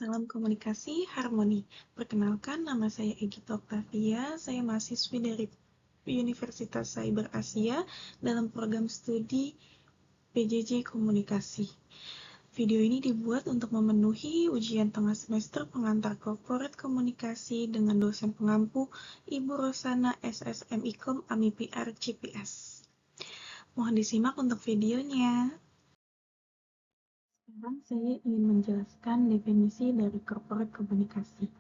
Salam komunikasi harmoni. Perkenalkan, nama saya Egita Octavia. Saya mahasiswi dari Universitas Cyber Asia dalam program studi PJJ Komunikasi. Video ini dibuat untuk memenuhi ujian tengah semester pengantar Corporate Komunikasi dengan dosen pengampu Ibu Rosana SSMIKOM AMIPR CPS. Mohon disimak untuk videonya. Sekarang saya ingin menjelaskan definisi dari corporate komunikasi,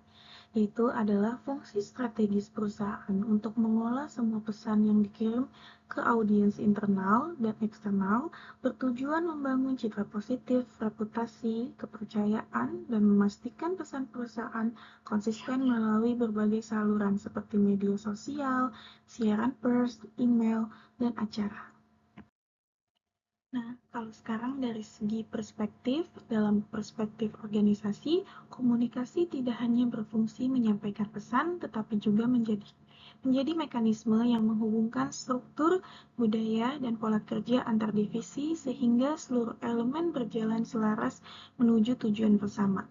yaitu adalah fungsi strategis perusahaan untuk mengolah semua pesan yang dikirim ke audiens internal dan eksternal, bertujuan membangun citra positif, reputasi, kepercayaan, dan memastikan pesan perusahaan konsisten melalui berbagai saluran seperti media sosial, siaran pers, email, dan acara. Nah, kalau sekarang dari segi perspektif, dalam perspektif organisasi, komunikasi tidak hanya berfungsi menyampaikan pesan, tetapi juga menjadi mekanisme yang menghubungkan struktur, budaya, dan pola kerja antar divisi sehingga seluruh elemen berjalan selaras menuju tujuan bersama.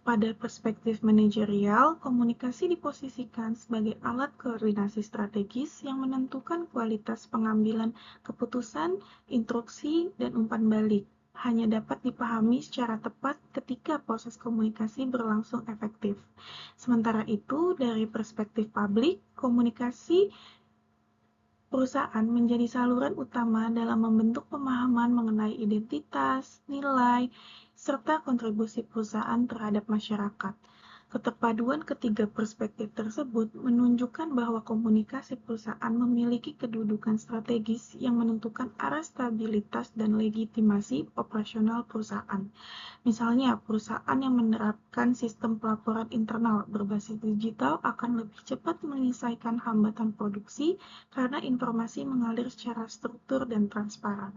Pada perspektif manajerial, komunikasi diposisikan sebagai alat koordinasi strategis yang menentukan kualitas pengambilan keputusan, instruksi, dan umpan balik. Hanya dapat dipahami secara tepat ketika proses komunikasi berlangsung efektif. Sementara itu, dari perspektif publik, komunikasi perusahaan menjadi saluran utama dalam membentuk pemahaman mengenai identitas, nilai, serta kontribusi perusahaan terhadap masyarakat. Keterpaduan ketiga perspektif tersebut menunjukkan bahwa komunikasi perusahaan memiliki kedudukan strategis yang menentukan arah stabilitas dan legitimasi operasional perusahaan. Misalnya, perusahaan yang menerapkan sistem pelaporan internal berbasis digital akan lebih cepat menyelesaikan hambatan produksi karena informasi mengalir secara struktur dan transparan.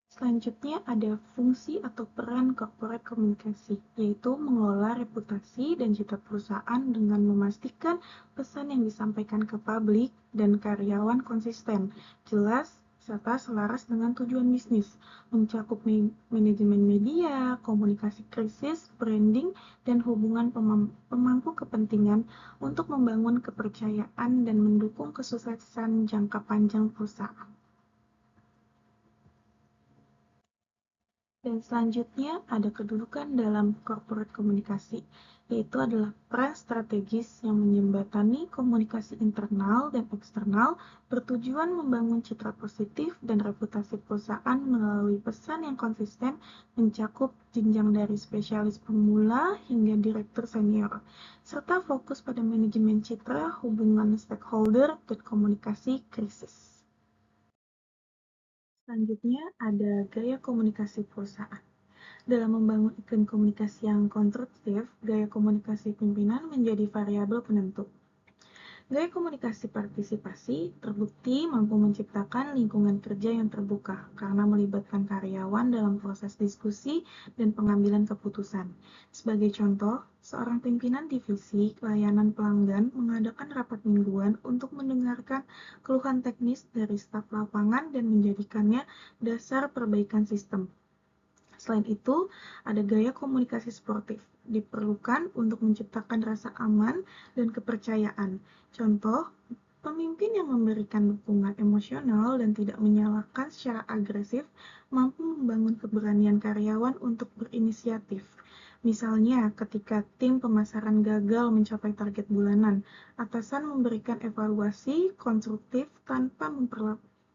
Selanjutnya ada fungsi atau peran corporate komunikasi, yaitu mengelola reputasi dan citra perusahaan dengan memastikan pesan yang disampaikan ke publik dan karyawan konsisten, jelas, serta selaras dengan tujuan bisnis, mencakup manajemen media, komunikasi krisis, branding, dan hubungan pemangku kepentingan untuk membangun kepercayaan dan mendukung kesuksesan jangka panjang perusahaan. Dan selanjutnya ada kedudukan dalam corporate komunikasi, yaitu adalah peran strategis yang menjembatani komunikasi internal dan eksternal bertujuan membangun citra positif dan reputasi perusahaan melalui pesan yang konsisten mencakup jenjang dari spesialis pemula hingga direktur senior, serta fokus pada manajemen citra, hubungan stakeholder, dan komunikasi krisis. Selanjutnya ada gaya komunikasi perusahaan. Dalam membangun iklim komunikasi yang konstruktif, gaya komunikasi pimpinan menjadi variabel penentu. Gaya komunikasi partisipasi terbukti mampu menciptakan lingkungan kerja yang terbuka karena melibatkan karyawan dalam proses diskusi dan pengambilan keputusan. Sebagai contoh, seorang pimpinan divisi layanan pelanggan mengadakan rapat mingguan untuk mendengarkan keluhan teknis dari staf lapangan dan menjadikannya dasar perbaikan sistem. Selain itu, ada gaya komunikasi sportif, diperlukan untuk menciptakan rasa aman dan kepercayaan. Contoh, pemimpin yang memberikan dukungan emosional dan tidak menyalahkan secara agresif mampu membangun keberanian karyawan untuk berinisiatif. Misalnya, ketika tim pemasaran gagal mencapai target bulanan, atasan memberikan evaluasi konstruktif tanpa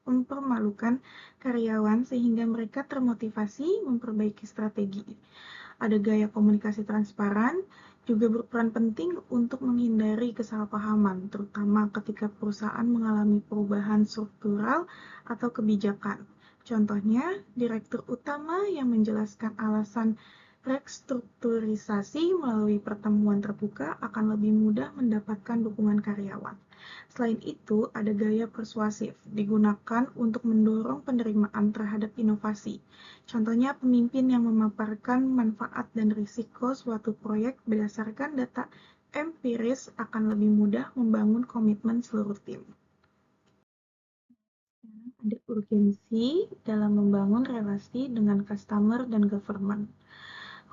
mempermalukan karyawan sehingga mereka termotivasi memperbaiki strategi. Ada gaya komunikasi transparan juga berperan penting untuk menghindari kesalahpahaman, terutama ketika perusahaan mengalami perubahan struktural atau kebijakan. Contohnya, direktur utama yang menjelaskan alasan restrukturisasi melalui pertemuan terbuka akan lebih mudah mendapatkan dukungan karyawan. Selain itu, ada gaya persuasif, digunakan untuk mendorong penerimaan terhadap inovasi. Contohnya, pemimpin yang memaparkan manfaat dan risiko suatu proyek berdasarkan data empiris akan lebih mudah membangun komitmen seluruh tim. Sekarang ada urgensi dalam membangun relasi dengan customer dan government.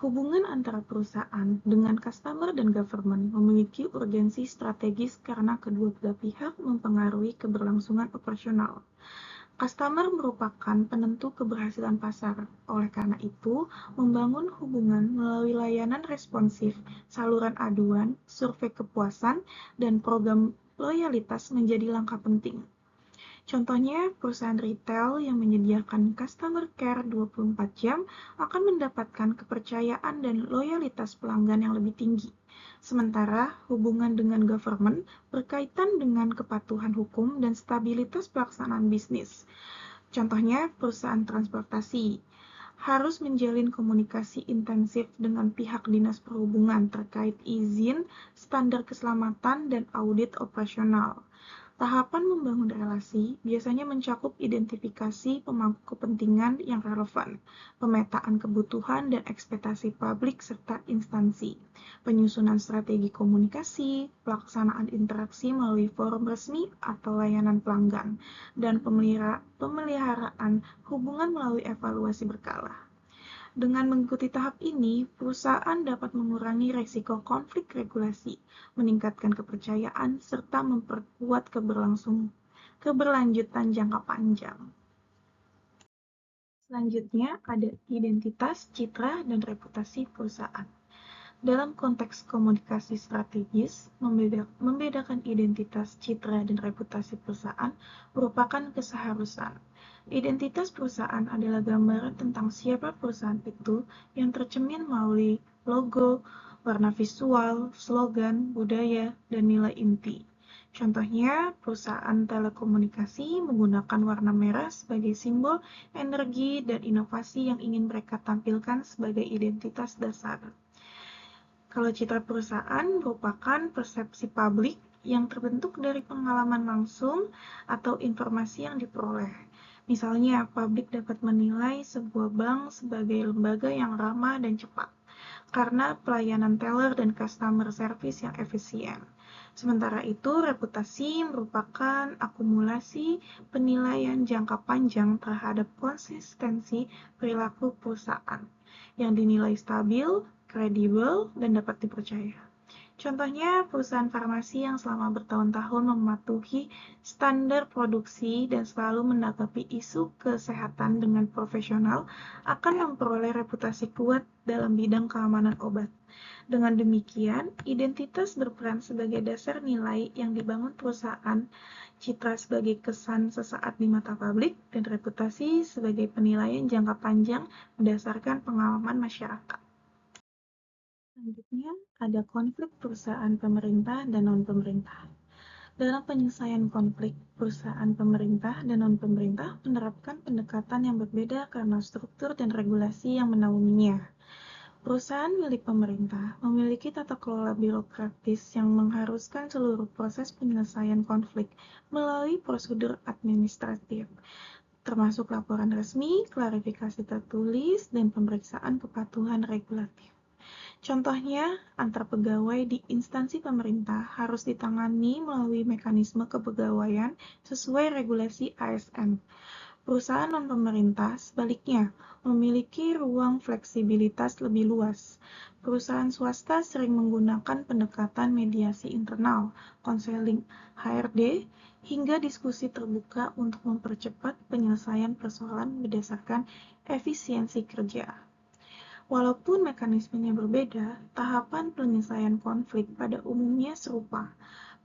Hubungan antara perusahaan dengan customer dan government memiliki urgensi strategis karena kedua belah pihak mempengaruhi keberlangsungan operasional. Customer merupakan penentu keberhasilan pasar. Oleh karena itu, membangun hubungan melalui layanan responsif, saluran aduan, survei kepuasan, dan program loyalitas menjadi langkah penting. Contohnya, perusahaan retail yang menyediakan customer care 24 jam akan mendapatkan kepercayaan dan loyalitas pelanggan yang lebih tinggi. Sementara, hubungan dengan government berkaitan dengan kepatuhan hukum dan stabilitas pelaksanaan bisnis. Contohnya, perusahaan transportasi harus menjalin komunikasi intensif dengan pihak dinas perhubungan terkait izin, standar keselamatan, dan audit operasional. Tahapan membangun relasi biasanya mencakup identifikasi pemangku kepentingan yang relevan, pemetaan kebutuhan dan ekspektasi publik serta instansi, penyusunan strategi komunikasi, pelaksanaan interaksi melalui forum resmi atau layanan pelanggan, dan pemeliharaan hubungan melalui evaluasi berkala. Dengan mengikuti tahap ini, perusahaan dapat mengurangi risiko konflik regulasi, meningkatkan kepercayaan, serta memperkuat keberlanjutan jangka panjang. Selanjutnya ada identitas, citra, dan reputasi perusahaan. Dalam konteks komunikasi strategis, membedakan identitas, citra, dan reputasi perusahaan merupakan keseharusan. Identitas perusahaan adalah gambaran tentang siapa perusahaan itu yang tercermin melalui logo, warna visual, slogan, budaya, dan nilai inti. Contohnya, perusahaan telekomunikasi menggunakan warna merah sebagai simbol energi dan inovasi yang ingin mereka tampilkan sebagai identitas dasar. Kalau citra perusahaan merupakan persepsi publik yang terbentuk dari pengalaman langsung atau informasi yang diperoleh. Misalnya, publik dapat menilai sebuah bank sebagai lembaga yang ramah dan cepat karena pelayanan teller dan customer service yang efisien. Sementara itu, reputasi merupakan akumulasi penilaian jangka panjang terhadap konsistensi perilaku perusahaan yang dinilai stabil, kredibel, dan dapat dipercaya. Contohnya, perusahaan farmasi yang selama bertahun-tahun mematuhi standar produksi dan selalu menanggapi isu kesehatan dengan profesional akan memperoleh reputasi kuat dalam bidang keamanan obat. Dengan demikian, identitas berperan sebagai dasar nilai yang dibangun perusahaan, citra sebagai kesan sesaat di mata publik, dan reputasi sebagai penilaian jangka panjang berdasarkan pengalaman masyarakat. Selanjutnya, ada konflik perusahaan pemerintah dan non-pemerintah. Dalam penyelesaian konflik, perusahaan pemerintah dan non-pemerintah menerapkan pendekatan yang berbeda karena struktur dan regulasi yang menaunginya. Perusahaan milik pemerintah memiliki tata kelola birokratis yang mengharuskan seluruh proses penyelesaian konflik melalui prosedur administratif, termasuk laporan resmi, klarifikasi tertulis, dan pemeriksaan kepatuhan regulatif. Contohnya, antar pegawai di instansi pemerintah harus ditangani melalui mekanisme kepegawaian sesuai regulasi ASN. Perusahaan non-pemerintah, sebaliknya, memiliki ruang fleksibilitas lebih luas. Perusahaan swasta sering menggunakan pendekatan mediasi internal, konseling HRD, hingga diskusi terbuka untuk mempercepat penyelesaian persoalan berdasarkan efisiensi kerja. Walaupun mekanismenya berbeda, tahapan penyelesaian konflik pada umumnya serupa.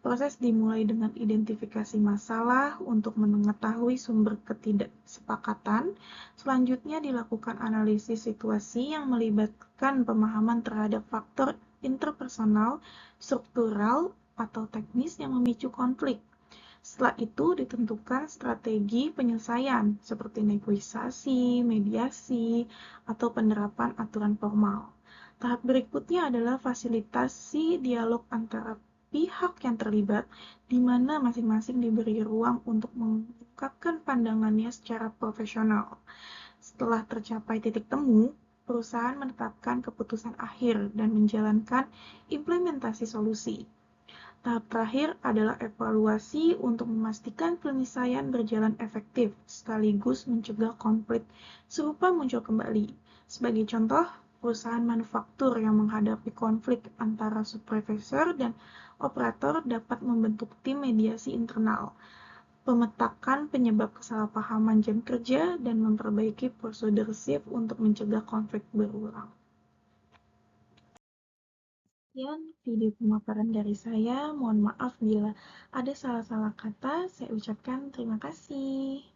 Proses dimulai dengan identifikasi masalah untuk mengetahui sumber ketidaksepakatan. Selanjutnya dilakukan analisis situasi yang melibatkan pemahaman terhadap faktor interpersonal, struktural, atau teknis yang memicu konflik. Setelah itu ditentukan strategi penyelesaian seperti negosiasi, mediasi, atau penerapan aturan formal. Tahap berikutnya adalah fasilitasi dialog antara pihak yang terlibat, di mana masing-masing diberi ruang untuk mengungkapkan pandangannya secara profesional. Setelah tercapai titik temu, perusahaan menetapkan keputusan akhir dan menjalankan implementasi solusi. Tahap terakhir adalah evaluasi untuk memastikan penyelesaian berjalan efektif, sekaligus mencegah konflik serupa muncul kembali. Sebagai contoh, perusahaan manufaktur yang menghadapi konflik antara supervisor dan operator dapat membentuk tim mediasi internal, memetakan penyebab kesalahpahaman jam kerja, dan memperbaiki prosedur shift untuk mencegah konflik berulang. Sekian video pemaparan dari saya. Mohon maaf bila ada salah-salah kata. Saya ucapkan terima kasih.